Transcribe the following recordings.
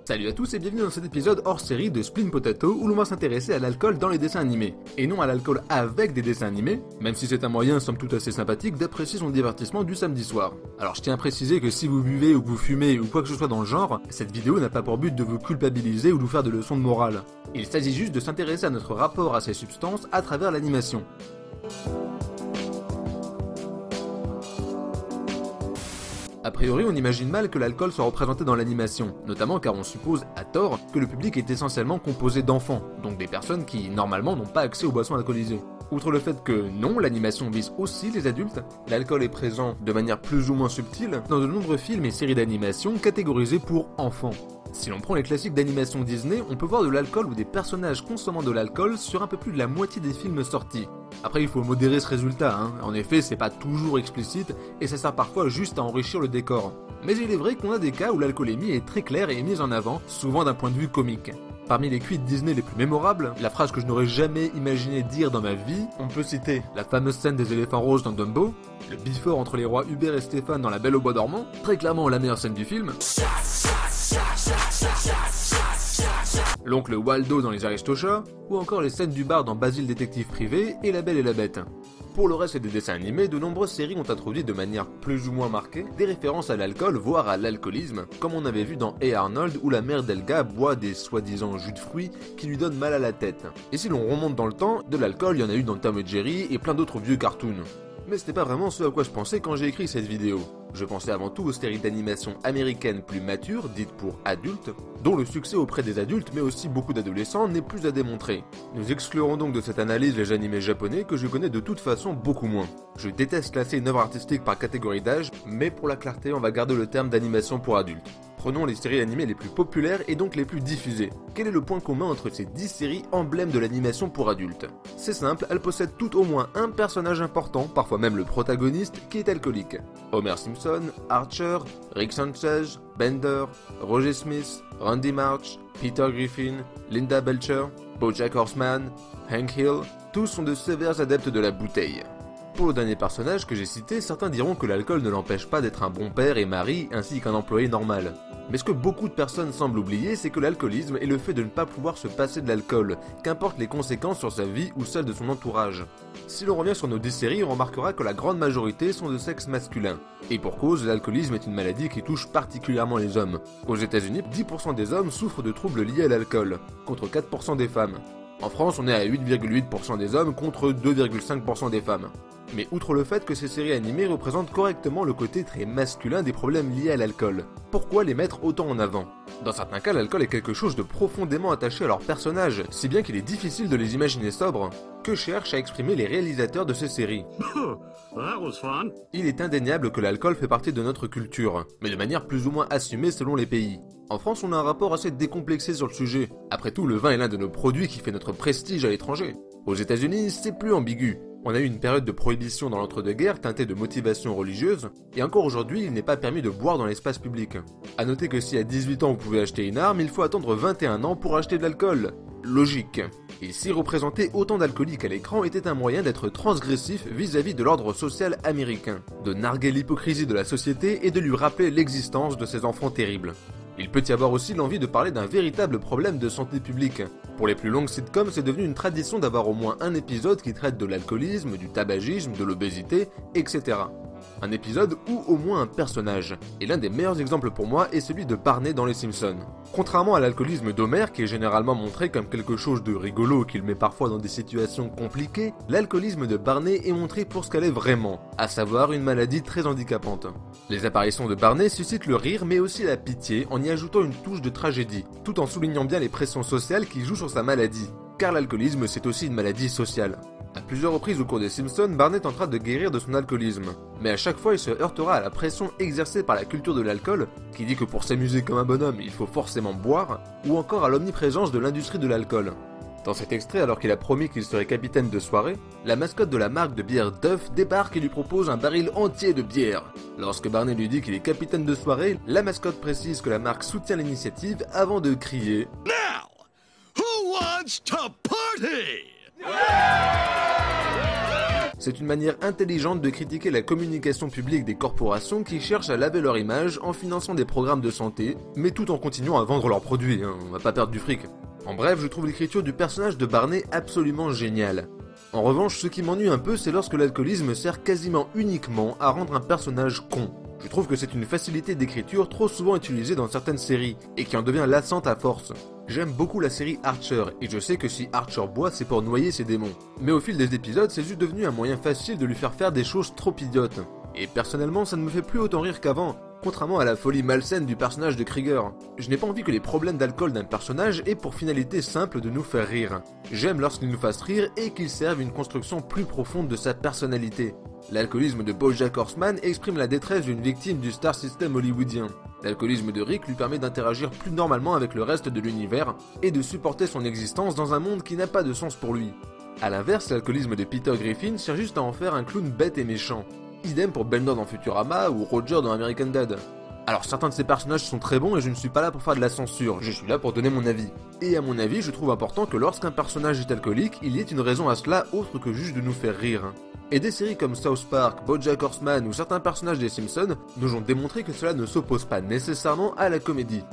Salut à tous et bienvenue dans cet épisode hors série de Spleen Potato où l'on va s'intéresser à l'alcool dans les dessins animés, et non à l'alcool avec des dessins animés, même si c'est un moyen somme toute assez sympathique d'apprécier son divertissement du samedi soir. Alors je tiens à préciser que si vous buvez ou que vous fumez ou quoi que ce soit dans le genre, cette vidéo n'a pas pour but de vous culpabiliser ou de vous faire de leçons de morale. Il s'agit juste de s'intéresser à notre rapport à ces substances à travers l'animation. A priori, on imagine mal que l'alcool soit représenté dans l'animation, notamment car on suppose, à tort, que le public est essentiellement composé d'enfants, donc des personnes qui, normalement, n'ont pas accès aux boissons alcoolisées. Outre le fait que non, l'animation vise aussi les adultes, l'alcool est présent de manière plus ou moins subtile dans de nombreux films et séries d'animation catégorisés pour enfants. Si l'on prend les classiques d'animation Disney, on peut voir de l'alcool ou des personnages consommant de l'alcool sur un peu plus de la moitié des films sortis. Après, il faut modérer ce résultat, En effet, c'est pas toujours explicite, et ça sert parfois juste à enrichir le décor. Mais il est vrai qu'on a des cas où l'alcoolémie est très claire et mise en avant, souvent d'un point de vue comique. Parmi les cuites Disney les plus mémorables, la phrase que je n'aurais jamais imaginé dire dans ma vie, on peut citer la fameuse scène des éléphants roses dans Dumbo, le before entre les rois Hubert et Stéphane dans La Belle au bois dormant, très clairement la meilleure scène du film, l'oncle Waldo dans Les Aristochats, ou encore les scènes du bar dans Basile détective privé et La Belle et la Bête. Pour le reste des dessins animés, de nombreuses séries ont introduit de manière plus ou moins marquée des références à l'alcool, voire à l'alcoolisme, comme on avait vu dans Hey Arnold où la mère d'Elga boit des soi-disant jus de fruits qui lui donnent mal à la tête. Et si l'on remonte dans le temps, de l'alcool il y en a eu dans Tom et Jerry et plein d'autres vieux cartoons. Mais c'était pas vraiment ce à quoi je pensais quand j'ai écrit cette vidéo. Je pensais avant tout aux séries d'animation américaines plus matures, dites pour adultes, dont le succès auprès des adultes mais aussi beaucoup d'adolescents n'est plus à démontrer. Nous exclurons donc de cette analyse les animés japonais que je connais de toute façon beaucoup moins. Je déteste classer une œuvre artistique par catégorie d'âge, mais pour la clarté on va garder le terme d'animation pour adultes. Prenons les séries animées les plus populaires et donc les plus diffusées. Quel est le point commun entre ces 10 séries emblèmes de l'animation pour adultes? C'est simple, elles possèdent tout au moins un personnage important, parfois même le protagoniste, qui est alcoolique. Homer Simpson, Archer, Rick Sanchez, Bender, Roger Smith, Randy Marsh, Peter Griffin, Linda Belcher, BoJack Horseman, Hank Hill, tous sont de sévères adeptes de la bouteille. Pour le dernier personnage que j'ai cité, certains diront que l'alcool ne l'empêche pas d'être un bon père et mari ainsi qu'un employé normal. Mais ce que beaucoup de personnes semblent oublier, c'est que l'alcoolisme est le fait de ne pas pouvoir se passer de l'alcool, qu'importe les conséquences sur sa vie ou celle de son entourage. Si l'on revient sur nos 10 séries, on remarquera que la grande majorité sont de sexe masculin. Et pour cause, l'alcoolisme est une maladie qui touche particulièrement les hommes. Aux États-Unis, 10% des hommes souffrent de troubles liés à l'alcool, contre 4% des femmes. En France, on est à 8,8% des hommes contre 2,5% des femmes. Mais outre le fait que ces séries animées représentent correctement le côté très masculin des problèmes liés à l'alcool, pourquoi les mettre autant en avant? Dans certains cas, l'alcool est quelque chose de profondément attaché à leurs personnages, si bien qu'il est difficile de les imaginer sobres. Que cherchent à exprimer les réalisateurs de ces séries? Il est indéniable que l'alcool fait partie de notre culture, mais de manière plus ou moins assumée selon les pays. En France, on a un rapport assez décomplexé sur le sujet. Après tout, le vin est l'un de nos produits qui fait notre prestige à l'étranger. Aux États-Unis, c'est plus ambigu. On a eu une période de prohibition dans l'entre-deux-guerres teintée de motivation religieuse, et encore aujourd'hui, il n'est pas permis de boire dans l'espace public. A noter que si à 18 ans vous pouvez acheter une arme, il faut attendre 21 ans pour acheter de l'alcool. Logique. Ici, représenter autant d'alcooliques à l'écran était un moyen d'être transgressif vis-à-vis de l'ordre social américain, de narguer l'hypocrisie de la société et de lui rappeler l'existence de ces enfants terribles. Il peut y avoir aussi l'envie de parler d'un véritable problème de santé publique. Pour les plus longues sitcoms, c'est devenu une tradition d'avoir au moins un épisode qui traite de l'alcoolisme, du tabagisme, de l'obésité, etc. Un épisode ou au moins un personnage. Et l'un des meilleurs exemples pour moi est celui de Barney dans Les Simpsons. Contrairement à l'alcoolisme d'Homer, qui est généralement montré comme quelque chose de rigolo qu'il met parfois dans des situations compliquées, l'alcoolisme de Barney est montré pour ce qu'elle est vraiment, à savoir une maladie très handicapante. Les apparitions de Barney suscitent le rire mais aussi la pitié en y ajoutant une touche de tragédie, tout en soulignant bien les pressions sociales qui jouent sur sa maladie, car l'alcoolisme c'est aussi une maladie sociale. À plusieurs reprises au cours des Simpsons, Barney tentera de guérir de son alcoolisme, mais à chaque fois il se heurtera à la pression exercée par la culture de l'alcool, qui dit que pour s'amuser comme un bonhomme il faut forcément boire, ou encore à l'omniprésence de l'industrie de l'alcool. Dans cet extrait, alors qu'il a promis qu'il serait capitaine de soirée, la mascotte de la marque de bière Duff débarque et lui propose un baril entier de bière. Lorsque Barney lui dit qu'il est capitaine de soirée, la mascotte précise que la marque soutient l'initiative avant de crier « Now, who wants to party ?» C'est une manière intelligente de critiquer la communication publique des corporations qui cherchent à laver leur image en finançant des programmes de santé, mais tout en continuant à vendre leurs produits, on va pas perdre du fric. En bref, je trouve l'écriture du personnage de Barney absolument géniale. En revanche, ce qui m'ennuie un peu, c'est lorsque l'alcoolisme sert quasiment uniquement à rendre un personnage con. Je trouve que c'est une facilité d'écriture trop souvent utilisée dans certaines séries, et qui en devient lassante à force. J'aime beaucoup la série Archer, et je sais que si Archer boit, c'est pour noyer ses démons. Mais au fil des épisodes, c'est juste devenu un moyen facile de lui faire des choses trop idiotes. Et personnellement, ça ne me fait plus autant rire qu'avant, contrairement à la folie malsaine du personnage de Krieger. Je n'ai pas envie que les problèmes d'alcool d'un personnage aient pour finalité simple de nous faire rire. J'aime lorsqu'il nous fasse rire et qu'il serve une construction plus profonde de sa personnalité. L'alcoolisme de BoJack Horseman exprime la détresse d'une victime du star system hollywoodien. L'alcoolisme de Rick lui permet d'interagir plus normalement avec le reste de l'univers et de supporter son existence dans un monde qui n'a pas de sens pour lui. A l'inverse, l'alcoolisme de Peter Griffin sert juste à en faire un clown bête et méchant. Idem pour Bender dans Futurama ou Roger dans American Dad. Alors certains de ces personnages sont très bons et je ne suis pas là pour faire de la censure, je suis là pour donner mon avis. Et à mon avis, je trouve important que lorsqu'un personnage est alcoolique, il y ait une raison à cela autre que juste de nous faire rire. Et des séries comme South Park, BoJack Horseman ou certains personnages des Simpsons nous ont démontré que cela ne s'oppose pas nécessairement à la comédie.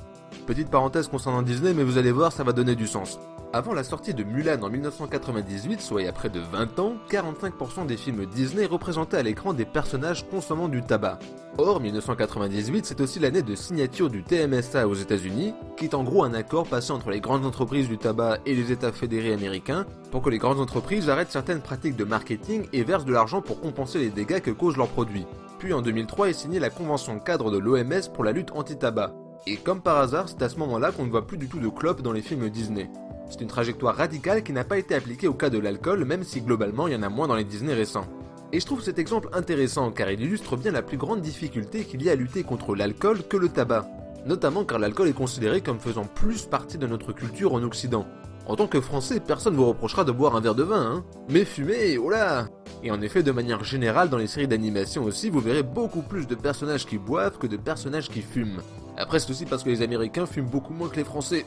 Petite parenthèse concernant Disney, mais vous allez voir, ça va donner du sens. Avant la sortie de Mulan en 1998, soit il y a près de 20 ans, 45% des films Disney représentaient à l'écran des personnages consommant du tabac. Or, 1998, c'est aussi l'année de signature du TMSA aux États-Unis, qui est en gros un accord passé entre les grandes entreprises du tabac et les États fédérés américains, pour que les grandes entreprises arrêtent certaines pratiques de marketing et versent de l'argent pour compenser les dégâts que causent leurs produits. Puis en 2003 est signée la convention cadre de l'OMS pour la lutte anti-tabac. Et comme par hasard, c'est à ce moment-là qu'on ne voit plus du tout de clopes dans les films Disney. C'est une trajectoire radicale qui n'a pas été appliquée au cas de l'alcool, même si globalement il y en a moins dans les Disney récents. Et je trouve cet exemple intéressant car il illustre bien la plus grande difficulté qu'il y a à lutter contre l'alcool que le tabac. Notamment car l'alcool est considéré comme faisant plus partie de notre culture en Occident. En tant que Français, personne ne vous reprochera de boire un verre de vin, hein. Mais fumer, oh là! Et en effet, de manière générale, dans les séries d'animation aussi, vous verrez beaucoup plus de personnages qui boivent que de personnages qui fument. Après, c'est aussi parce que les Américains fument beaucoup moins que les Français,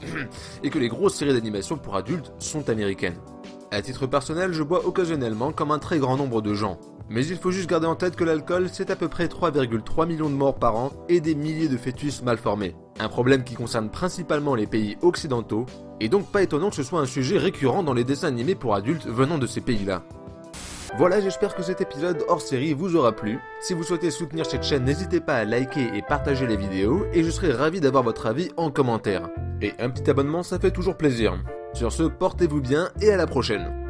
et que les grosses séries d'animation pour adultes sont américaines. À titre personnel, je bois occasionnellement comme un très grand nombre de gens. Mais il faut juste garder en tête que l'alcool, c'est à peu près 3,3 millions de morts par an et des milliers de fœtus mal formés. Un problème qui concerne principalement les pays occidentaux, et donc pas étonnant que ce soit un sujet récurrent dans les dessins animés pour adultes venant de ces pays-là. Voilà, j'espère que cet épisode hors série vous aura plu. Si vous souhaitez soutenir cette chaîne, n'hésitez pas à liker et partager les vidéos, et je serai ravi d'avoir votre avis en commentaire. Et un petit abonnement, ça fait toujours plaisir. Sur ce, portez-vous bien et à la prochaine.